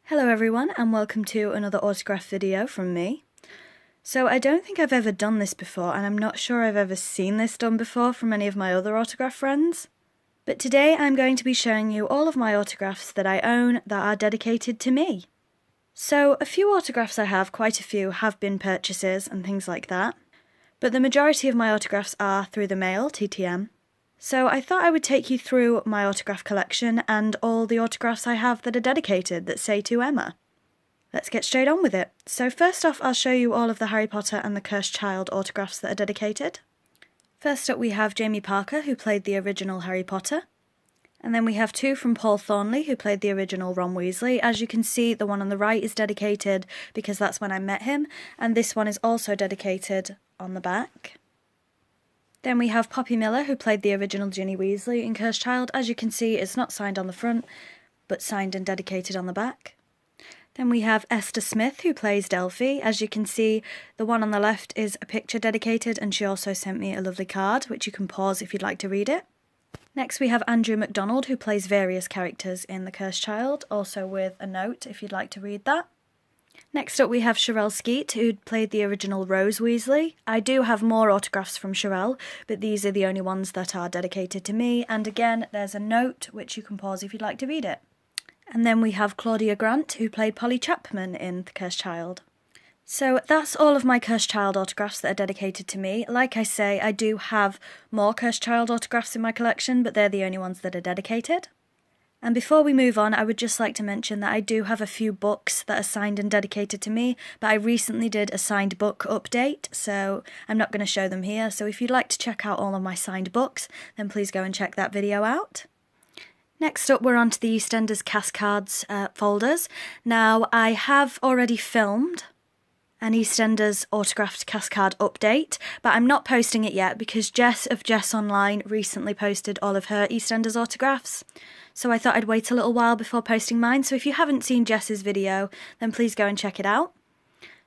Hello everyone and welcome to another autograph video from me. So I don't think I've ever done this before and I'm not sure I've ever seen this done before from any of my other autograph friends. But today I'm going to be showing you all of my autographs that I own that are dedicated to me. So a few autographs I have, quite a few, have been purchases and things like that. But the majority of my autographs are through the mail, TTM. So I thought I would take you through my autograph collection and all the autographs I have that are dedicated that say to Emma. Let's get straight on with it. So first off, I'll show you all of the Harry Potter and the Cursed Child autographs that are dedicated. First up we have Jamie Parker, who played the original Harry Potter. And then we have two from Paul Thornley, who played the original Ron Weasley. As you can see, the one on the right is dedicated because that's when I met him, and this one is also dedicated on the back. Then we have Poppy Miller, who played the original Ginny Weasley in Cursed Child. As you can see, it's not signed on the front, but signed and dedicated on the back. Then we have Esther Smith, who plays Delphi. As you can see, the one on the left is a picture dedicated, and she also sent me a lovely card, which you can pause if you'd like to read it. Next we have Andrew MacDonald, who plays various characters in The Cursed Child, also with a note if you'd like to read that. Next up we have Sherelle Skeet, who played the original Rose Weasley. I do have more autographs from Sherelle, but these are the only ones that are dedicated to me, and again there's a note which you can pause if you'd like to read it. And then we have Claudia Grant, who played Polly Chapman in The Cursed Child. So that's all of my Cursed Child autographs that are dedicated to me. Like I say, I do have more Cursed Child autographs in my collection, but they're the only ones that are dedicated. And before we move on, I would just like to mention that I do have a few books that are signed and dedicated to me, but I recently did a signed book update, so I'm not going to show them here. So if you'd like to check out all of my signed books, then please go and check that video out. Next up, we're on to the EastEnders cast cards folders. Now, I have already filmed an EastEnders autographed cast card update, but I'm not posting it yet because Jess of Jess Online recently posted all of her EastEnders autographs. So I thought I'd wait a little while before posting mine, so if you haven't seen Jess's video, then please go and check it out.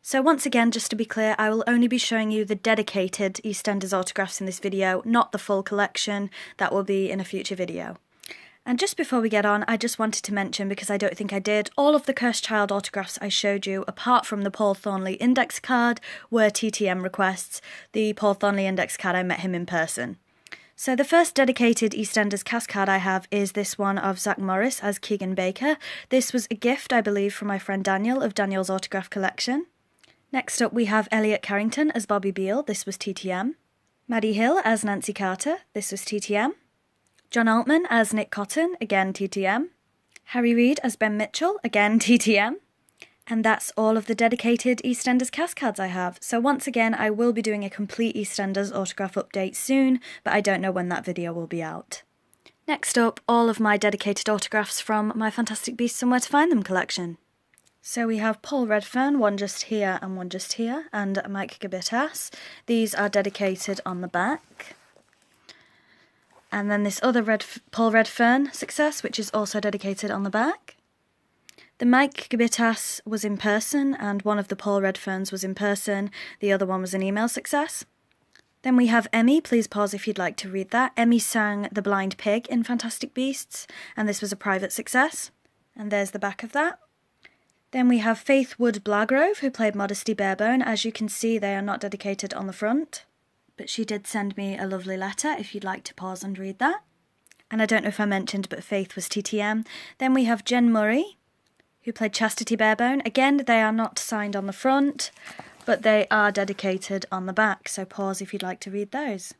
So once again, just to be clear, I will only be showing you the dedicated EastEnders autographs in this video, not the full collection. That will be in a future video. And just before we get on, I just wanted to mention, because I don't think I did, all of the Cursed Child autographs I showed you, apart from the Paul Thornley index card, were TTM requests. The Paul Thornley index card, I met him in person. So the first dedicated EastEnders cast card I have is this one of Zach Morris as Keegan Baker. This was a gift, I believe, from my friend Daniel of Daniel's Autograph Collection. Next up we have Elliot Carrington as Bobby Beale. This was TTM. Maddie Hill as Nancy Carter. This was TTM. John Altman as Nick Cotton, again TTM. Harry Reid as Ben Mitchell, again TTM. And that's all of the dedicated EastEnders cast cards I have. So once again, I will be doing a complete EastEnders autograph update soon, but I don't know when that video will be out. Next up, all of my dedicated autographs from my Fantastic Beasts and Where to Find Them collection. So we have Paul Redfern, one just here and one just here, and Mike Gabbitas. These are dedicated on the back. And then this other Paul Redfern success, which is also dedicated on the back. The Mike Gabbitas was in person, and one of the Paul Redferns was in person. The other one was an email success. Then we have Emmy. Please pause if you'd like to read that. Emmy sang The Blind Pig in Fantastic Beasts, and this was a private success. And there's the back of that. Then we have Faith Wood Blagrove, who played Modesty Barebone. As you can see, they are not dedicated on the front, but she did send me a lovely letter if you'd like to pause and read that. And I don't know if I mentioned, but Faith was TTM. Then we have Jen Murray, who played Chastity Barebone. Again, they are not signed on the front, but they are dedicated on the back, so pause if you'd like to read those.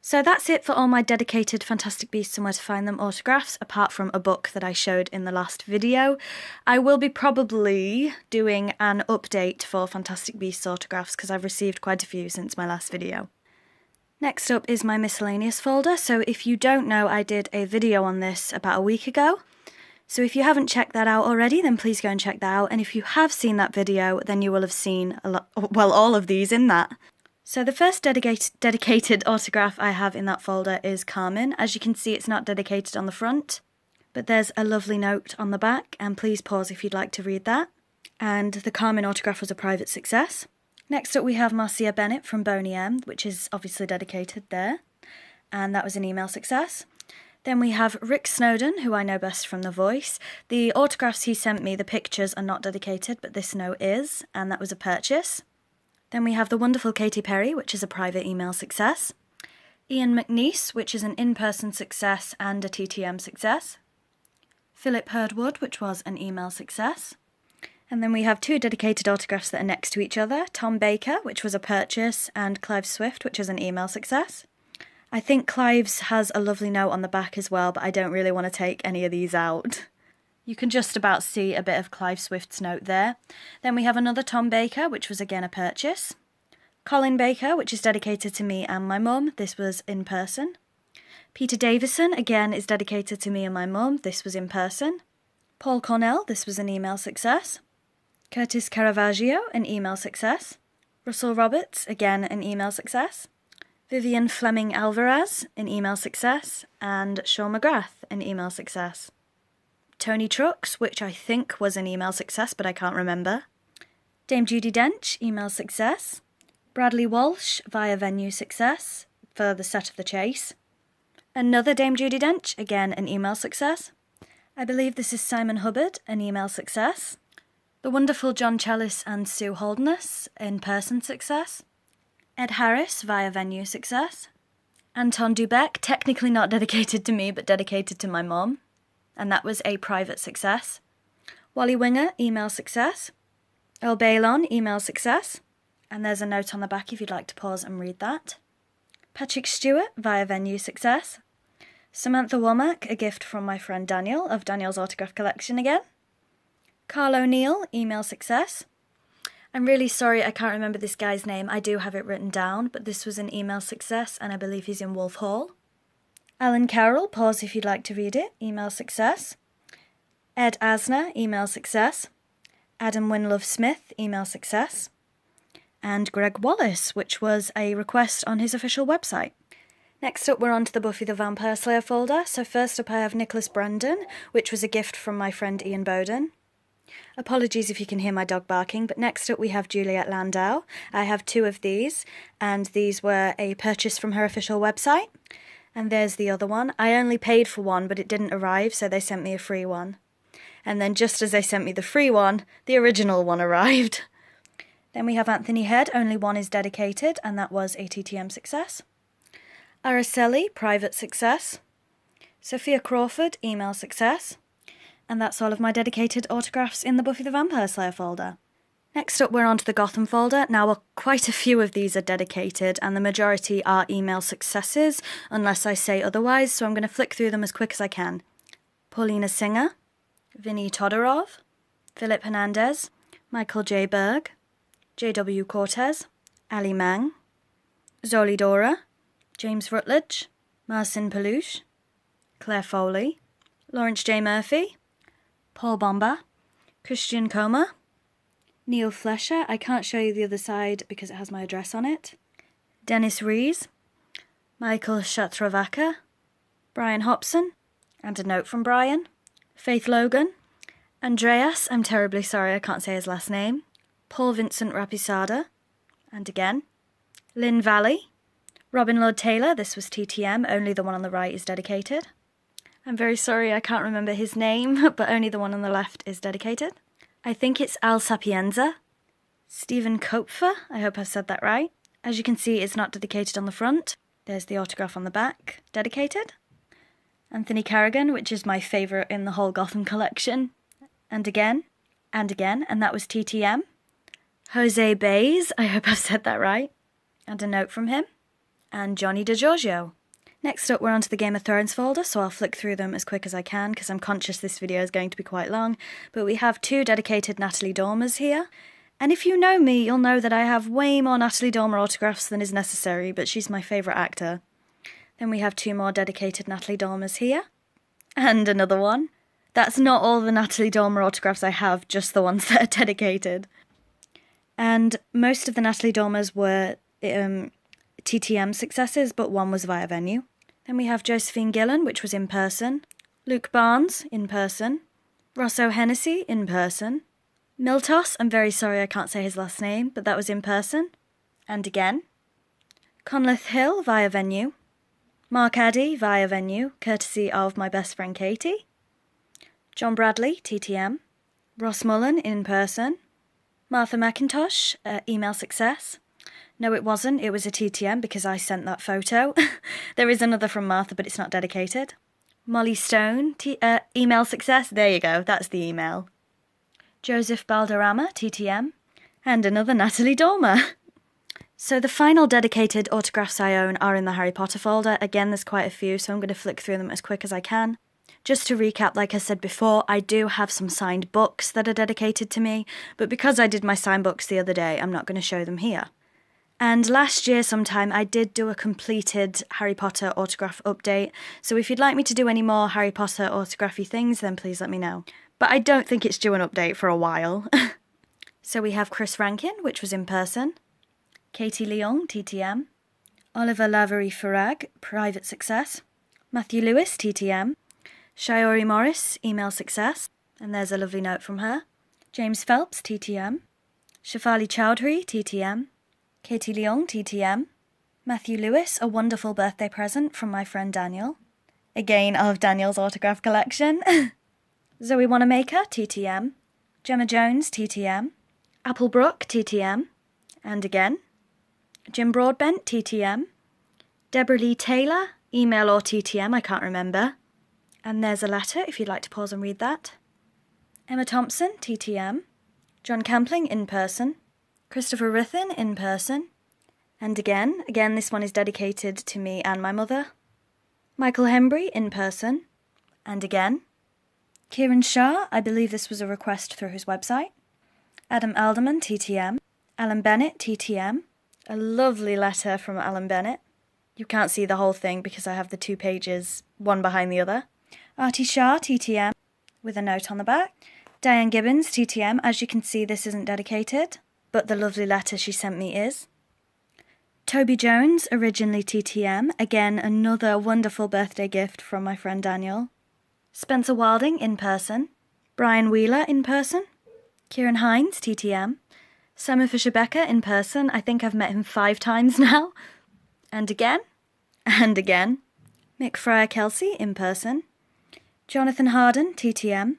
So that's it for all my dedicated Fantastic Beasts and Where to Find Them autographs, apart from a book that I showed in the last video. I will be probably doing an update for Fantastic Beasts autographs, because I've received quite a few since my last video. Next up is my miscellaneous folder. So if you don't know, I did a video on this about a week ago. So if you haven't checked that out already, then please go and check that out. And if you have seen that video, then you will have seen all of these in that. So the first dedicated autograph I have in that folder is Carmen. As you can see, it's not dedicated on the front, but there's a lovely note on the back, and please pause if you'd like to read that. And the Carmen autograph was a private success. Next up we have Marcia Bennett from Boney M, which is obviously dedicated there, and that was an email success. Then we have Rick Snowden, who I know best from The Voice. The autographs he sent me, the pictures are not dedicated, but this note is, and that was a purchase. Then we have the wonderful Katy Perry, which is a private email success. Ian McNeice, which is an in-person success and a TTM success. Philip Herdwood, which was an email success. And then we have 2 dedicated autographs that are next to each other. Tom Baker, which was a purchase, and Clive Swift, which is an email success. I think Clive's has a lovely note on the back as well, but I don't really want to take any of these out. You can just about see a bit of Clive Swift's note there. Then we have another Tom Baker, which was again a purchase. Colin Baker, which is dedicated to me and my mum. This was in person. Peter Davison, again, is dedicated to me and my mum. This was in person. Paul Cornell, this was an email success. Curtis Caravaggio, an email success. Russell Roberts, again, an email success. Vivian Fleming Alvarez, an email success. And Sean McGrath, an email success. Tony Trucks, which I think was an email success, but I can't remember. Dame Judi Dench, email success. Bradley Walsh, via venue success, for the set of The Chase. Another Dame Judi Dench, again an email success. I believe this is Simon Hubbard, an email success. The wonderful John Challis and Sue Holderness, in-person success. Ed Harris, via venue success. Anton Dubeck, technically not dedicated to me, but dedicated to my mum, and that was a private success. Wally Winger, email success. Earl Bailon, email success. And there's a note on the back if you'd like to pause and read that. Patrick Stewart, via venue success. Samantha Womack, a gift from my friend Daniel, of Daniel's autograph collection again. Carl O'Neill, email success. I'm really sorry I can't remember this guy's name. I do have it written down, but this was an email success, and I believe he's in Wolf Hall. Alan Carroll, pause if you'd like to read it, email success. Ed Asner, email success. Adam Winlove Smith, email success. And Greg Wallace, which was a request on his official website. Next up, we're on to the Buffy the Vampire Slayer folder. So first up, I have Nicholas Brandon, which was a gift from my friend Ian Bowden. Apologies if you can hear my dog barking, but next up we have Juliet Landau. I have 2 of these, and these were a purchase from her official website. And there's the other one. I only paid for one, but it didn't arrive, so they sent me a free one. And then just as they sent me the free one, the original one arrived. Then we have Anthony Head, only one is dedicated, and that was a TTM success. Araceli, private success. Sophia Crawford, email success. And that's all of my dedicated autographs in the Buffy the Vampire Slayer folder. Next up, we're on to the Gotham folder. Now, quite a few of these are dedicated, and the majority are email successes, unless I say otherwise, so I'm going to flick through them as quick as I can. Paulina Singer, Vinny Todorov, Philip Hernandez, Michael J. Berg, J.W. Cortez, Ali Mang, Zoli Dora, James Rutledge, Marcin Peluche, Claire Foley, Lawrence J. Murphy, Paul Bomba, Christian Coma, Neil Flesher, I can't show you the other side because it has my address on it, Dennis Rees, Michael Shatravaka, Brian Hobson, and a note from Brian, Faith Logan, Andreas, I'm terribly sorry I can't say his last name, Paul Vincent Rapisada, and again, Lynn Valley, Robin Lord Taylor, this was TTM, only the one on the right is dedicated. I'm very sorry I can't remember his name, but only the one on the left is dedicated. I think it's Al Sapienza. Stephen Kopfer, I hope I've said that right. As you can see, it's not dedicated on the front. There's the autograph on the back, dedicated. Anthony Carrigan, which is my favourite in the whole Gotham collection. And again, and that was TTM. Jose Baez, I hope I've said that right. And a note from him. And Johnny DiGiorgio. Next up, we're on to the Game of Thrones folder, so I'll flick through them as quick as I can, because I'm conscious this video is going to be quite long. But we have 2 dedicated Natalie Dormers here. And if you know me, you'll know that I have way more Natalie Dormer autographs than is necessary, but she's my favourite actor. Then we have 2 more dedicated Natalie Dormers here. And another one. That's not all the Natalie Dormer autographs I have, just the ones that are dedicated. And most of the Natalie Dormers were TTM successes, but one was via venue. Then we have Josephine Gillen, which was in person. Luke Barnes, in person. Rosso Hennessy, in person. Miltos, I'm very sorry I can't say his last name, but that was in person. And again. Conleth Hill, via venue. Mark Addy via venue, courtesy of my best friend Katie. John Bradley, TTM. Ross Mullen, in person. Martha McIntosh, email success. No, it wasn't. It was a TTM because I sent that photo. There is another from Martha, but it's not dedicated. Molly Stone, email success. There you go. That's the email. Joseph Balderrama, TTM. And another Natalie Dormer. So the final dedicated autographs I own are in the Harry Potter folder. Again, there's quite a few, so I'm going to flick through them as quick as I can. Just to recap, like I said before, I do have some signed books that are dedicated to me, but because I did my signed books the other day, I'm not going to show them here. And last year sometime I did do a completed Harry Potter autograph update, so if you'd like me to do any more Harry Potter autography things, then please let me know. But I don't think it's due an update for a while. So we have Chris Rankin, which was in person. Katie Leung, TTM. Oliver Lavery Farag, private success. Matthew Lewis, TTM. Shiori Morris, email success. And there's a lovely note from her. James Phelps, TTM. Shafali Chowdhury, TTM. Katie Leung, TTM. Matthew Lewis, a wonderful birthday present from my friend Daniel. Again of Daniel's autograph collection. Zoe Wanamaker, TTM. Gemma Jones, TTM. Applebrook, TTM. And again. Jim Broadbent, TTM. Deborah Lee Taylor, email or TTM, I can't remember. And there's a letter if you'd like to pause and read that. Emma Thompson, TTM. John Campling, in person. Christopher Rithin, in person. And again, this one is dedicated to me and my mother. Michael Hembry, in person. And again. Kieran Shah, I believe this was a request through his website. Adam Alderman, TTM. Alan Bennett, TTM. A lovely letter from Alan Bennett. You can't see the whole thing because I have the 2 pages, one behind the other. Artie Shah, TTM, with a note on the back. Diane Gibbons, TTM. As you can see, this isn't dedicated, but the lovely letter she sent me is. Toby Jones, originally TTM. Again, another wonderful birthday gift from my friend Daniel. Spencer Wilding, in person. Brian Wheeler, in person. Kieran Hines, TTM. Simon Fisher-Becker, in person. I think I've met him 5 times now. And again. And again. Mick Fryer-Kelsey, in person. Jonathan Harden, TTM.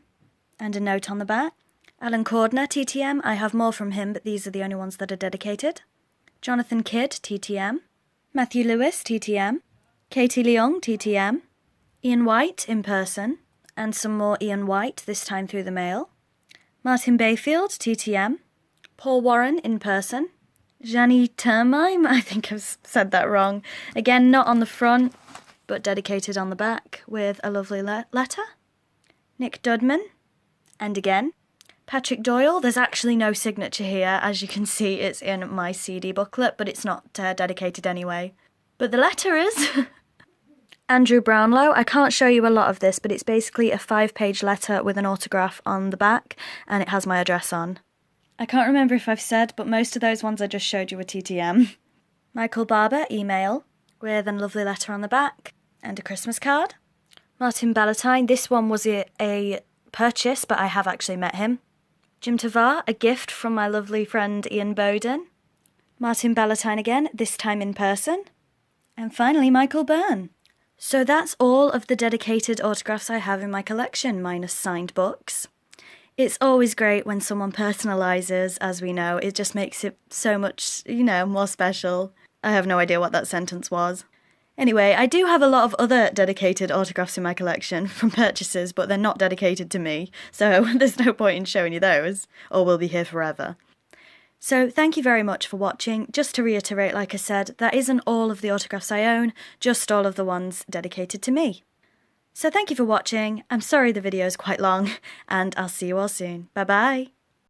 And a note on the back. Alan Cordner, TTM. I have more from him, but these are the only ones that are dedicated. Jonathan Kidd, TTM. Matthew Lewis, TTM. Katie Leung, TTM. Ian White, in person. And some more Ian White, this time through the mail. Martin Bayfield, TTM. Paul Warren, in person. Janie Termime, I think I've said that wrong. Again, not on the front, but dedicated on the back with a lovely letter. Nick Dudman. And again. Patrick Doyle, there's actually no signature here. As you can see, it's in my CD booklet, but it's not dedicated anyway. But the letter is. Andrew Brownlow, I can't show you a lot of this, but it's basically a 5-page letter with an autograph on the back, and it has my address on. I can't remember if I've said, but most of those ones I just showed you were TTM. Michael Barber, email, with a lovely letter on the back, and a Christmas card. Martin Ballantyne, this one was a purchase, but I have actually met him. Jim Tavar, a gift from my lovely friend Ian Bowden. Martin Ballantyne again, this time in person. And finally, Michael Byrne. So that's all of the dedicated autographs I have in my collection, minus signed books. It's always great when someone personalises, as we know. It just makes it so much, more special. I have no idea what that sentence was. Anyway, I do have a lot of other dedicated autographs in my collection from purchases, but they're not dedicated to me, so there's no point in showing you those, or we'll be here forever. So thank you very much for watching. Just to reiterate, like I said, that isn't all of the autographs I own, just all of the ones dedicated to me. So thank you for watching. I'm sorry the video is quite long, and I'll see you all soon. Bye bye!